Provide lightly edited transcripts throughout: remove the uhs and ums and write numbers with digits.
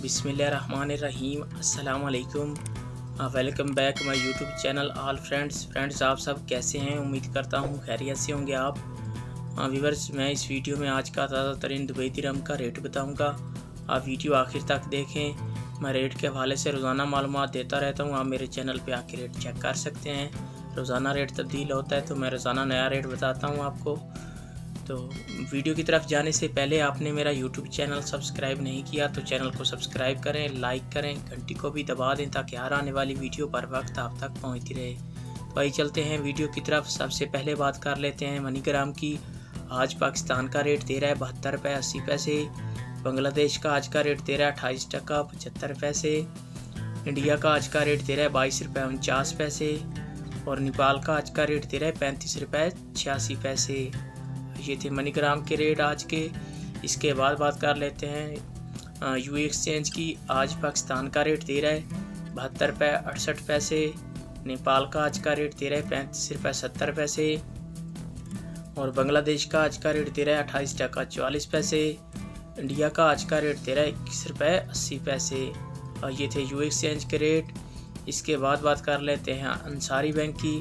बिस्मिल्लाहिर्रहमानिर्रहीम। अस्सलाम वालेकुम। Welcome back my YouTube channel all friends आप सब कैसे हैं? उम्मीद करता हूँ खैरियत से होंगे आप। व्यूवर्स, मैं इस वीडियो में आज का ताज़ा तरीन दुबई दिरहम का रेट बताऊँगा। आप वीडियो आखिर तक देखें। मैं रेट के हवाले से रोज़ाना मालूमात देता रहता हूँ। आप मेरे चैनल पर आके रेट चेक कर सकते हैं। रोज़ाना रेट तब्दील होता है तो मैं रोज़ाना नया रेट बताता हूँ आपको। तो वीडियो की तरफ जाने से पहले आपने मेरा यूट्यूब चैनल सब्सक्राइब नहीं किया तो चैनल को सब्सक्राइब करें, लाइक करें, घंटी को भी दबा दें ताकि हर आने वाली वीडियो पर वक्त आप तक पहुंचती रहे। तो आइए चलते हैं वीडियो की तरफ। सबसे पहले बात कर लेते हैं मनीग्राम की। आज पाकिस्तान का रेट दे रहा है 72 रुपये 80 पैसे। बांग्लादेश का आज का रेट दे रहा है 28 टका 75 पैसे। इंडिया का आज का रेट दे रहा है 22 रुपये 49 पैसे। और नेपाल का आज का रेट दे रहा है 35 रुपये 86 पैसे। ये थे मनीग्राम के रेट आज के। इसके बाद बात कर लेते हैं यू एक्सचेंज की। आज पाकिस्तान का रेट दे रहा है 72 रुपये 68 पैसे। नेपाल का आज का रेट दे रहा है 35 रुपये 70 पैसे। और बांग्लादेश का आज का रेट दे रहा है 28 टका 44 पैसे। इंडिया का आज का रेट दे रहा है 21 रुपये 80 पैसे। और ये थे यू एक्सचेंज के रेट। इसके बाद बात कर लेते हैं अंसारी बैंक की।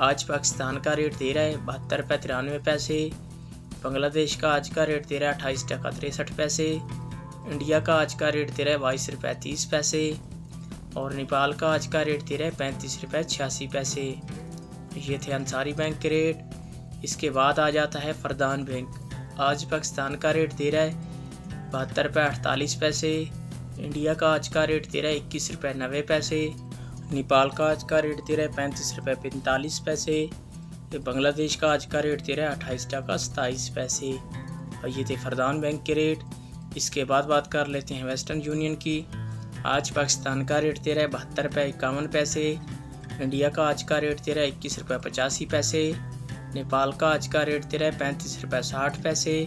आज पाकिस्तान का रेट दे रहा है 72 रुपये 93 पैसे। बांग्लादेश का आज का रेट दे रहा है 28 टका 63 पैसे। इंडिया का आज का रेट दे रहा है 22 रुपये 30 पैसे। और नेपाल का आज का रेट दे रहा है 35 रुपये 86 पैसे। ये थे अंसारी बैंक के रेट। इसके बाद आ जाता है फरदान बैंक। आज पाकिस्तान का रेट दे रहा है 72 रुपये 48 पैसे। इंडिया का आज का रेट दे रहा है 21 रुपये 90 पैसे। नेपाल का आज का रेट दे रहा है 35 रुपये 45 पैसे। बांग्लादेश का आज का रेट दे रहा है 28 टका 27 पैसे। और ये थे फरदान बैंक के रेट। इसके बाद बात कर लेते हैं वेस्टर्न यूनियन की। आज पाकिस्तान का रेट दे रहा है 72 रुपये 51 पैसे। इंडिया का आज का रेट दे रहा है 21 रुपये 85 पैसे। नेपाल का आज का रेट दे रहा है 35 रुपये 60 पैसे।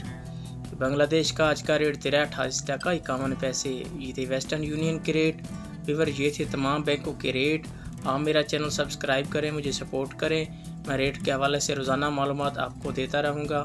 बांग्लादेश का आज का रेट दे रहा है 28 टका 51 पैसे। ये थे वेस्टर्न यूनियन के रेट। व्यूअर, ये थे तमाम बैंकों के रेट। आप मेरा चैनल सब्सक्राइब करें, मुझे सपोर्ट करें। मैं रेट के हवाले से रोज़ाना मालूमात आपको देता रहूँगा।